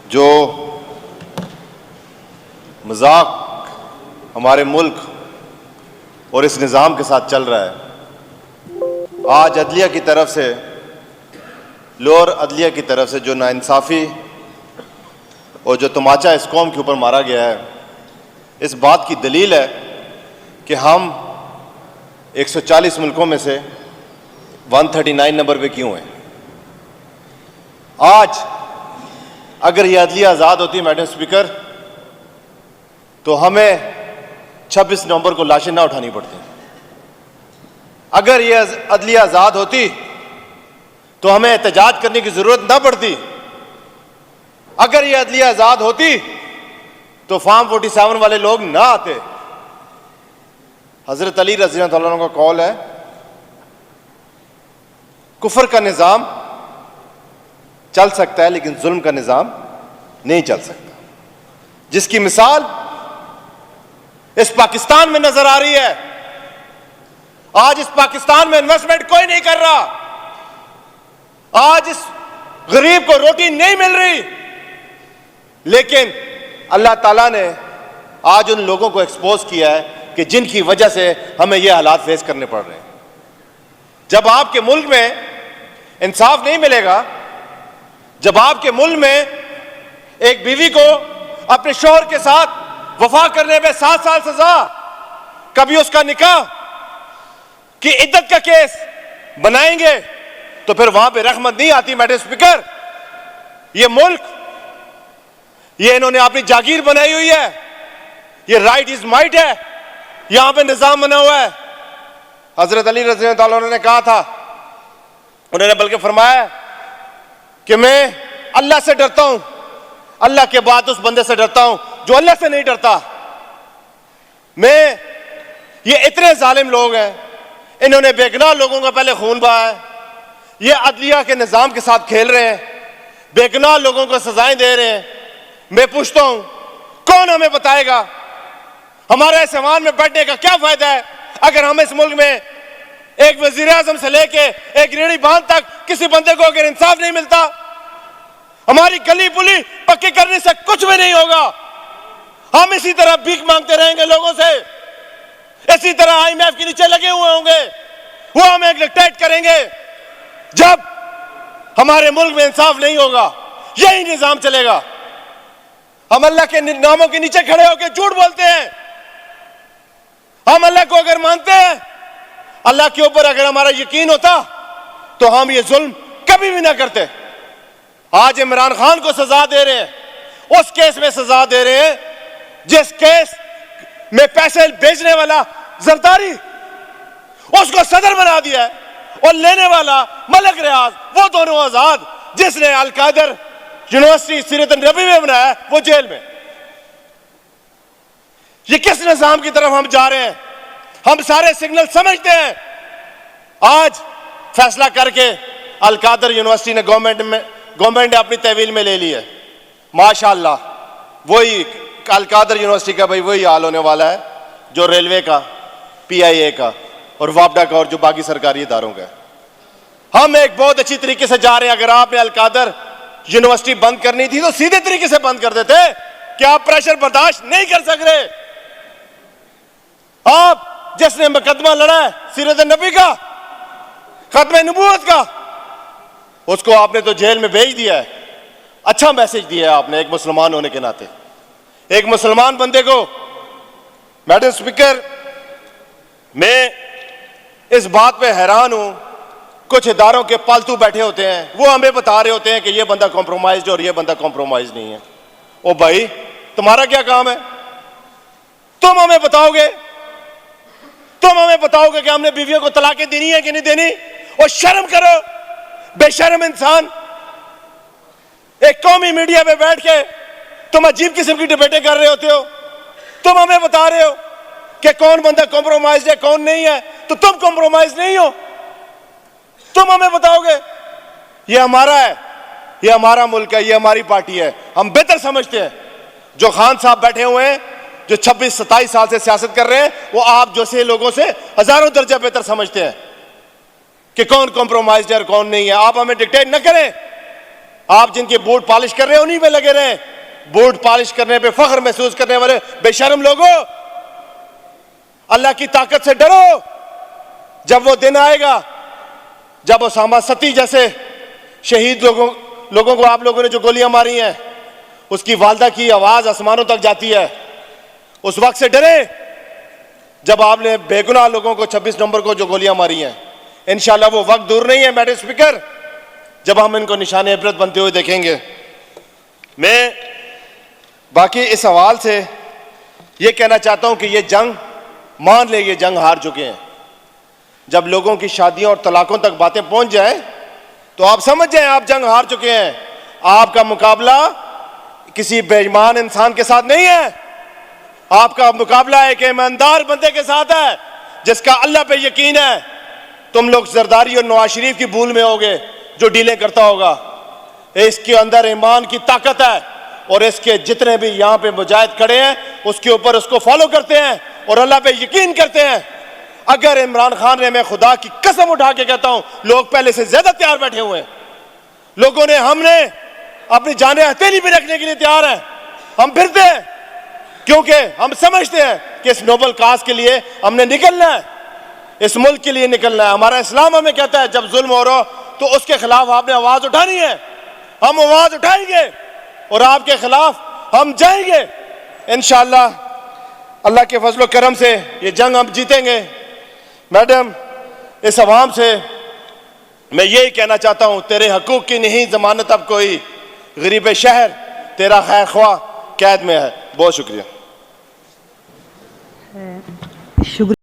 जो मजाक हमारे मुल्क और इस निज़ाम के साथ चल रहा है, आज अदलिया की तरफ से, लोअर अदलिया की तरफ से जो नाइंसाफ़ी और जो तमाचा इस कौम के ऊपर मारा गया है, इस बात की दलील है कि हम 140 मुल्कों में से 139 नंबर पे क्यों हैं। आज अगर यह अदलिया आज़ाद होती मैडम स्पीकर, तो हमें 26 नवंबर को लाशें ना उठानी पड़ती। अगर यह अदलिया आज़ाद होती तो हमें एहतजाज करने की ज़रूरत ना पड़ती। अगर यह अदलिया आज़ाद होती तो फार्म 47 वाले लोग ना आते। हज़रत अली रज़ी अल्लाह अन्हु का कौल है, कुफर का निज़ाम चल सकता है लेकिन जुल्म का निज़ाम नहीं चल सकता, जिसकी मिसाल इस पाकिस्तान में नजर आ रही है। आज इस पाकिस्तान में इन्वेस्टमेंट कोई नहीं कर रहा, आज इस गरीब को रोटी नहीं मिल रही, लेकिन अल्लाह ताला ने आज उन लोगों को एक्सपोज किया है कि जिनकी वजह से हमें ये हालात फेस करने पड़ रहे हैं। जब आपके मुल्क में इंसाफ नहीं मिलेगा, जब आपके मुल्क में एक बीवी को अपने शौहर के साथ वफा करने में 7 साल सजा, कभी उसका निकाह की इद्दत का केस बनाएंगे तो फिर वहां पे रहमत नहीं आती। मैडम स्पीकर, ये मुल्क, ये इन्होंने अपनी जागीर बनाई हुई है, ये राइट इज माइट है, यहां पे निजाम बना हुआ है। हजरत अली रज़ी अल्लाह अन्हु ने कहा था, उन्होंने बल्कि फरमाया कि मैं अल्लाह से डरता हूं, अल्लाह के बाद उस बंदे से डरता हूं जो अल्लाह से नहीं डरता। ये इतने जालिम लोग हैं, इन्होंने बेगुनाह लोगों का पहले खून बहाया है, ये अदलिया के निजाम के साथ खेल रहे हैं, बेगुनाह लोगों को सजाएं दे रहे हैं। मैं पूछता हूं, कौन हमें बताएगा हमारे इस ऐवान में बैठने का क्या फायदा है अगर हम इस मुल्क में एक वजीर आजम से लेके एक रेड़ी बांध तक किसी बंदे को अगर इंसाफ नहीं मिलता, हमारी गली पुली पक्की करने से कुछ भी नहीं होगा। हम इसी तरह भीख मांगते रहेंगे लोगों से, इसी तरह IMF के नीचे लगे हुए होंगे, वो हमें डिक्टेट करेंगे। जब हमारे मुल्क में इंसाफ नहीं होगा, यही निजाम चलेगा। हम अल्लाह के नामों के नीचे खड़े होकर झूठ बोलते हैं। हम अल्लाह को अगर मानते हैं, अल्लाह के ऊपर अगर हमारा यकीन होता तो हम ये जुल्म कभी भी ना करते। आज इमरान खान को सजा दे रहे हैं, उस केस में सजा दे रहे हैं जिस केस में पैसे भेजने वाला जरदारी, उसको सदर बना दिया है, और लेने वाला मलक रियाज, वो दोनों आजाद, जिसने अल कादर यूनिवर्सिटी सीरत नबी में बनाया, वो जेल में। ये किस निजाम की तरफ हम जा रहे हैं? हम सारे सिग्नल समझते हैं। आज फैसला करके अल कादर यूनिवर्सिटी ने गवर्नमेंट ने अपनी तहवील में ले ली है। माशाअल्लाह, वही अल कादर यूनिवर्सिटी का भाई वही हाल होने वाला है जो रेलवे का, PIA का और वापडा का और जो बाकी सरकारी इदारों का है। हम एक बहुत अच्छी तरीके से जा रहे हैं। अगर आपने अल कादर यूनिवर्सिटी बंद करनी थी तो सीधे तरीके से बंद कर देते। क्या आप प्रेशर बर्दाश्त नहीं कर सक रहे? आप जिसने मुकदमा लड़ा है सीरत नबी का, खत्म नबूवत का, उसको आपने तो जेल में भेज दिया है। अच्छा मैसेज दिया है आपने एक मुसलमान होने के नाते। एक मुसलमान बंदे को, मैडम स्पीकर, मैं इस बात पे हैरान हूं, कुछ इदारों के पालतू बैठे होते हैं, वो हमें बता रहे होते हैं कि ये बंदा कॉम्प्रोमाइज और ये बंदा कॉम्प्रोमाइज नहीं है। ओ भाई, तुम्हारा क्या काम है? तुम हमें बताओगे, तुम हमें बताओगे कि हमने बीवियों को तलाकें देनी है कि नहीं देनी? और शर्म करो, बेशर्म इंसान। एक कौमी मीडिया पे बैठ के तुम अजीब किस्म की डिबेटें कर रहे होते हो। तुम हमें बता रहे हो कि कौन बंदा कॉम्प्रोमाइज है, कौन नहीं है, तो तुम कॉम्प्रोमाइज नहीं हो। तुम हमें बताओगे ये हमारा है, ये हमारा मुल्क है, ये हमारी पार्टी है, हम बेहतर समझते हैं। जो खान साहब बैठे हुए हैं, जो 26-27 साल से सियासत कर रहे हैं, वो आप जैसे लोगों से हजारों दर्जा बेहतर समझते हैं कि कौन कॉम्प्रोमाइज है और कौन नहीं है। आप हमें डिक्टेट न करें। आप जिनके बूट पॉलिश कर रहे हैं उन्हीं पे लगे रहे। बूट पॉलिश करने पे फख्र महसूस करने वाले बेशर्म लोगों, अल्लाह की ताकत से डरो। जब वो दिन आएगा जब उसामा सती जैसे शहीद लोगों को आप लोगों ने जो गोलियां मारी हैं, उसकी वालदा की आवाज आसमानों तक जाती है, उस वक्त से डरे जब आपने बेगुनाह लोगों को 26 नवंबर को जो गोलियां मारी हैं। इंशाल्लाह वो वक्त दूर नहीं है मैडम स्पीकर, जब हम इनको निशान इबरत बनते हुए देखेंगे। मैं बाकी इस सवाल से ये कहना चाहता हूं कि ये जंग, मान ले ये जंग हार चुके हैं। जब लोगों की शादियों और तलाकों तक बातें पहुंच जाए तो आप समझ जाएं आप जंग हार चुके हैं। आपका मुकाबला किसी बेईमान इंसान के साथ नहीं है, आपका मुकाबला एक ईमानदार बंदे के साथ है जिसका अल्लाह पे यकीन है। तुम लोग जरदारी और नवाज शरीफ की भूल में होगे जो डीलें करता होगा। इसके अंदर ईमान की ताकत है और इसके जितने भी यहां पे मुजाहिद खड़े हैं उसके ऊपर उसको फॉलो करते हैं और अल्लाह पे यकीन करते हैं। अगर इमरान खान ने, मैं खुदा की कसम उठा के कहता हूं, लोग पहले से ज्यादा तैयार बैठे हुए हैं। लोगों ने, हमने अपनी जानें हथेली पे रखने के लिए तैयार है। हम फिरते हैं क्योंकि हम समझते हैं कि इस नोबल काज के लिए हमने निकलना है, इस मुल्क के लिए निकलना है। हमारा इस्लाम हमें कहता है जब जुल्म हो रहा हो तो उसके खिलाफ आपने आवाज उठानी है। हम आवाज उठाएंगे और आपके खिलाफ हम जाएंगे इंशाअल्लाह। अल्लाह के फजल करम से ये जंग हम जीतेंगे। मैडम, इस अवाम से मैं यही कहना चाहता हूं, तेरे हकूक की नहीं जमानत अब कोई, गरीब शहर तेरा खैर ख्वाह कैद में है। बहुत शुक्रिया।